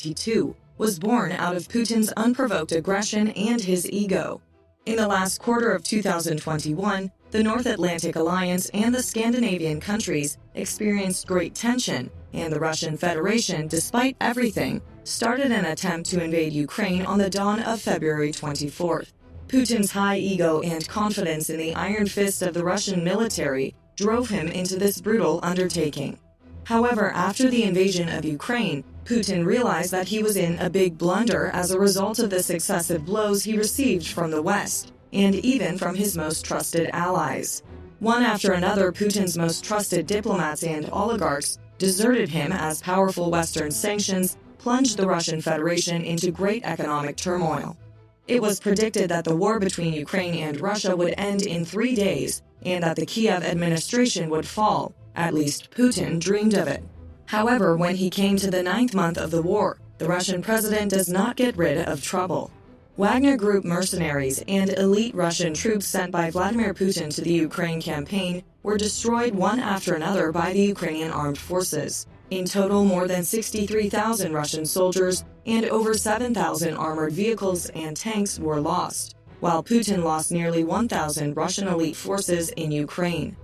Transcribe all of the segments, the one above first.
2022 was born out of Putin's unprovoked aggression and his ego. In the last quarter of 2021, the North Atlantic Alliance and the Scandinavian countries experienced great tension, and the Russian Federation, despite everything, started an attempt to invade Ukraine on the dawn of February 24th. Putin's high ego and confidence in the iron fist of the Russian military drove him into this brutal undertaking. However, after the invasion of Ukraine, Putin realized that he was in a big blunder as a result of the successive blows he received from the West, and even from his most trusted allies. One after another, Putin's most trusted diplomats and oligarchs deserted him as powerful Western sanctions plunged the Russian Federation into great economic turmoil. It was predicted that the war between Ukraine and Russia would end in 3 days, and that the Kiev administration would fall. At least Putin dreamed of it. However, when he came to the 9th month of the war, the Russian president does not get rid of trouble. Wagner Group mercenaries and elite Russian troops sent by Vladimir Putin to the Ukraine campaign were destroyed one after another by the Ukrainian armed forces. In total, more than 63,000 Russian soldiers and over 7,000 armored vehicles and tanks were lost, while Putin lost nearly 1,000 Russian elite forces in Ukraine.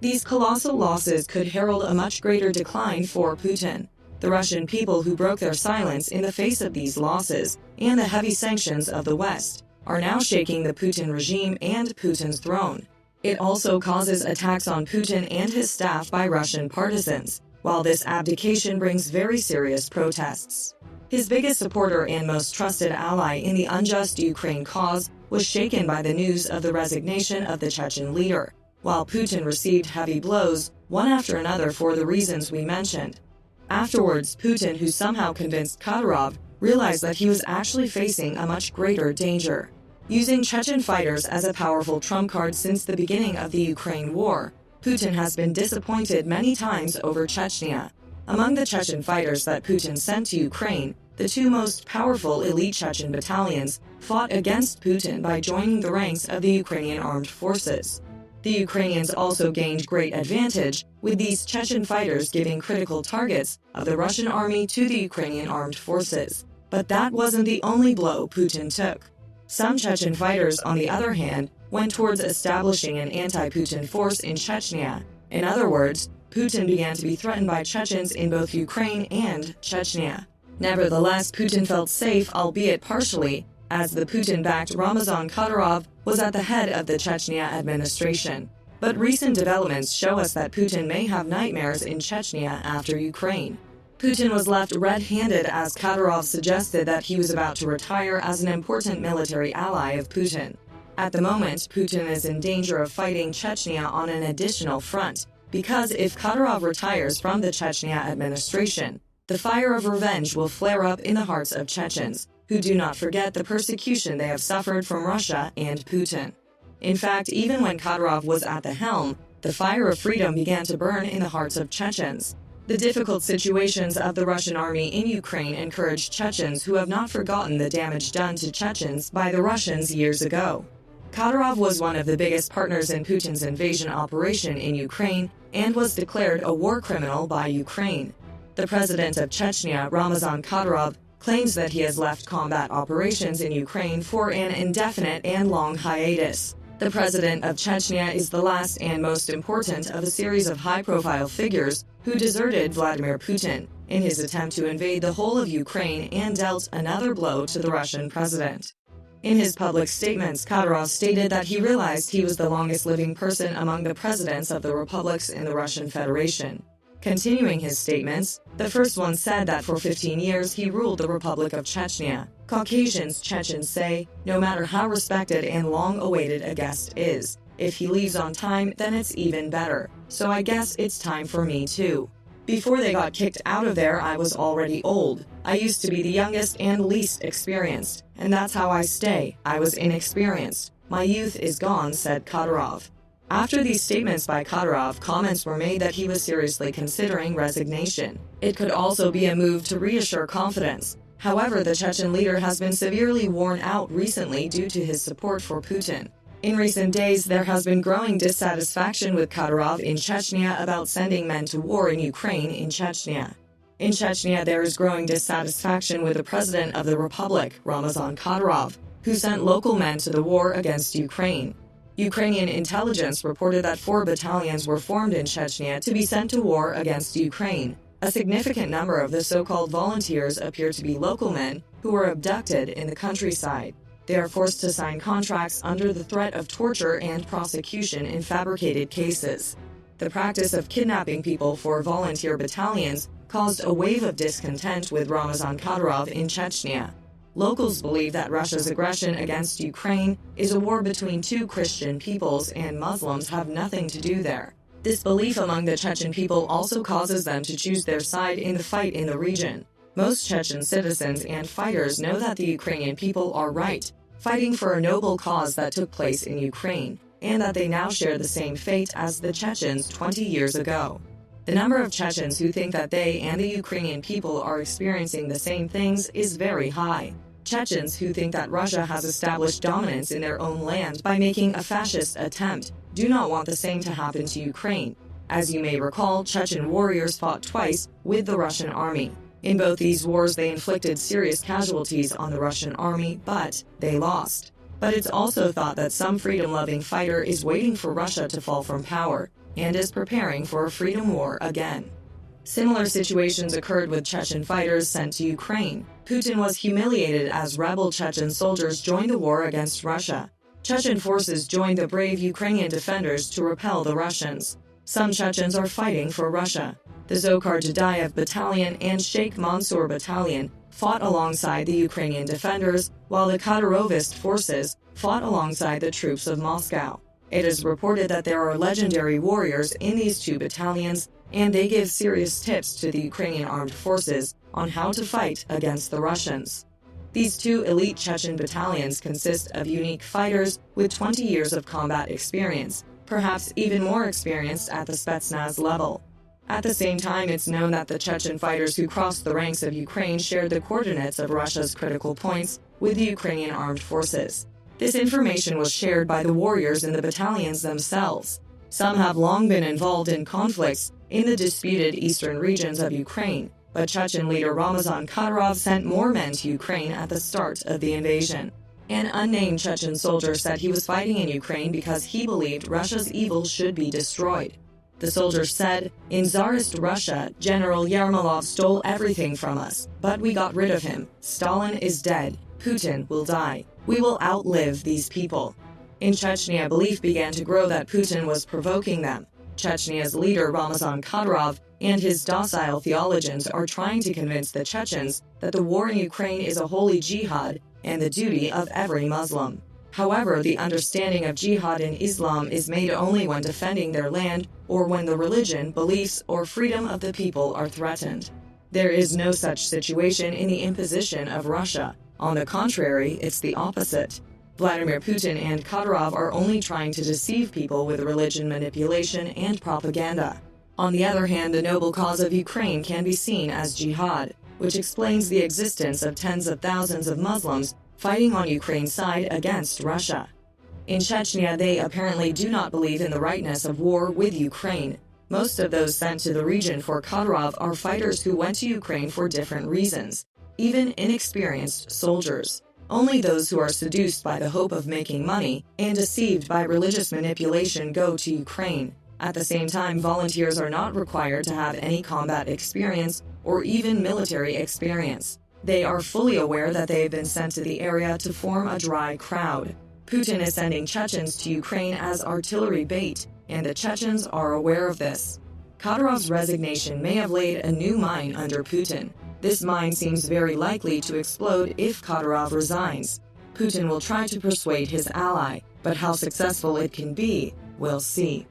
These colossal losses could herald a much greater decline for Putin. The Russian people, who broke their silence in the face of these losses and the heavy sanctions of the West, are now shaking the Putin regime and Putin's throne. It also causes attacks on Putin and his staff by Russian partisans, while this abdication brings very serious protests. His biggest supporter and most trusted ally in the unjust Ukraine cause was shaken by the news of the resignation of the Chechen leader, while Putin received heavy blows, one after another, for the reasons we mentioned. Afterwards, Putin, who somehow convinced Kadyrov, realized that he was actually facing a much greater danger. Using Chechen fighters as a powerful trump card since the beginning of the Ukraine war, Putin has been disappointed many times over Chechnya. Among the Chechen fighters that Putin sent to Ukraine, the two most powerful elite Chechen battalions fought against Putin by joining the ranks of the Ukrainian armed forces. The Ukrainians also gained great advantage, with these Chechen fighters giving critical targets of the Russian army to the Ukrainian armed forces. But that wasn't the only blow Putin took. Some Chechen fighters, on the other hand, went towards establishing an anti-Putin force in Chechnya. In other words, Putin began to be threatened by Chechens in both Ukraine and Chechnya. Nevertheless, Putin felt safe, albeit partially, as the Putin-backed Ramzan Kadyrov was at the head of the Chechnya administration. But recent developments show us that Putin may have nightmares in Chechnya after Ukraine. Putin was left red-handed, as Kadyrov suggested that he was about to retire as an important military ally of Putin. At the moment, Putin is in danger of fighting Chechnya on an additional front, because if Kadyrov retires from the Chechnya administration, the fire of revenge will flare up in the hearts of Chechens, who do not forget the persecution they have suffered from Russia and Putin. In fact, even when Kadyrov was at the helm, the fire of freedom began to burn in the hearts of Chechens. The difficult situations of the Russian army in Ukraine encouraged Chechens who have not forgotten the damage done to Chechens by the Russians years ago. Kadyrov was one of the biggest partners in Putin's invasion operation in Ukraine and was declared a war criminal by Ukraine. The president of Chechnya, Ramzan Kadyrov, claims that he has left combat operations in Ukraine for an indefinite and long hiatus. The president of Chechnya is the last and most important of a series of high-profile figures who deserted Vladimir Putin in his attempt to invade the whole of Ukraine and dealt another blow to the Russian president. In his public statements, Kadyrov stated that he realized he was the longest-living person among the presidents of the republics in the Russian Federation. Continuing his statements, the first one said that for 15 years he ruled the Republic of Chechnya. Caucasians, Chechens say, no matter how respected and long-awaited a guest is, if he leaves on time, then it's even better. So I guess it's time for me too. Before they got kicked out of there, I was already old. I used to be the youngest and least experienced, and that's how I stay. I was inexperienced. My youth is gone, said Kadyrov. After these statements by Kadyrov, comments were made that he was seriously considering resignation. It could also be a move to reassure confidence. However, the Chechen leader has been severely worn out recently due to his support for Putin. In recent days, there has been growing dissatisfaction with Kadyrov in Chechnya about sending men to war in Ukraine in Chechnya. In Chechnya, there is growing dissatisfaction with the president of the republic, Ramzan Kadyrov, who sent local men to the war against Ukraine. Ukrainian intelligence reported that 4 battalions were formed in Chechnya to be sent to war against Ukraine. A significant number of the so-called volunteers appear to be local men who were abducted in the countryside. They are forced to sign contracts under the threat of torture and prosecution in fabricated cases. The practice of kidnapping people for volunteer battalions caused a wave of discontent with Ramzan Kadyrov in Chechnya. Locals believe that Russia's aggression against Ukraine is a war between 2 Christian peoples and Muslims have nothing to do there. This belief among the Chechen people also causes them to choose their side in the fight in the region. Most Chechen citizens and fighters know that the Ukrainian people are right, fighting for a noble cause that took place in Ukraine, and that they now share the same fate as the Chechens 20 years ago. The number of Chechens who think that they and the Ukrainian people are experiencing the same things is very high. Chechens who think that Russia has established dominance in their own land by making a fascist attempt do not want the same to happen to Ukraine. As you may recall, Chechen warriors fought twice with the Russian army. In both these wars, they inflicted serious casualties on the Russian army, but they lost. But it's also thought that some freedom-loving fighter is waiting for Russia to fall from power and is preparing for a freedom war again. Similar situations occurred with Chechen fighters sent to Ukraine. Putin was humiliated as rebel Chechen soldiers joined the war against Russia. Chechen forces joined the brave Ukrainian defenders to repel the Russians. Some Chechens are fighting for Russia. The Zokhar Dudayev Battalion and Sheikh Mansour Battalion fought alongside the Ukrainian defenders, while the Kadyrovist forces fought alongside the troops of Moscow. It is reported that there are legendary warriors in these 2 battalions, and they give serious tips to the Ukrainian armed forces on how to fight against the Russians. These 2 elite Chechen battalions consist of unique fighters with 20 years of combat experience, perhaps even more experienced at the Spetsnaz level. At the same time, it's known that the Chechen fighters who crossed the ranks of Ukraine shared the coordinates of Russia's critical points with the Ukrainian armed forces. This information was shared by the warriors in the battalions themselves. Some have long been involved in conflicts in the disputed eastern regions of Ukraine, but Chechen leader Ramzan Kadyrov sent more men to Ukraine at the start of the invasion. An unnamed Chechen soldier said he was fighting in Ukraine because he believed Russia's evil should be destroyed. The soldier said, "In Tsarist Russia, General Yermolov stole everything from us, but we got rid of him. Stalin is dead. Putin will die. We will outlive these people." In Chechnya, belief began to grow that Putin was provoking them. Chechnya's leader Ramzan Kadyrov and his docile theologians are trying to convince the Chechens that the war in Ukraine is a holy jihad and the duty of every Muslim. However, the understanding of jihad in Islam is made only when defending their land or when the religion, beliefs, or freedom of the people are threatened. There is no such situation in the imposition of Russia. On the contrary, it's the opposite. Vladimir Putin and Kadyrov are only trying to deceive people with religion manipulation and propaganda. On the other hand, the noble cause of Ukraine can be seen as jihad, which explains the existence of tens of thousands of Muslims fighting on Ukraine's side against Russia. In Chechnya, they apparently do not believe in the rightness of war with Ukraine. Most of those sent to the region for Kadyrov are fighters who went to Ukraine for different reasons, even inexperienced soldiers. Only those who are seduced by the hope of making money and deceived by religious manipulation go to Ukraine. At the same time, volunteers are not required to have any combat experience or even military experience. They are fully aware that they have been sent to the area to form a dry crowd. Putin is sending Chechens to Ukraine as artillery bait, and the Chechens are aware of this. Kadyrov's resignation may have laid a new mine under Putin. This mine seems very likely to explode if Kadyrov resigns. Putin will try to persuade his ally, but how successful it can be, we'll see.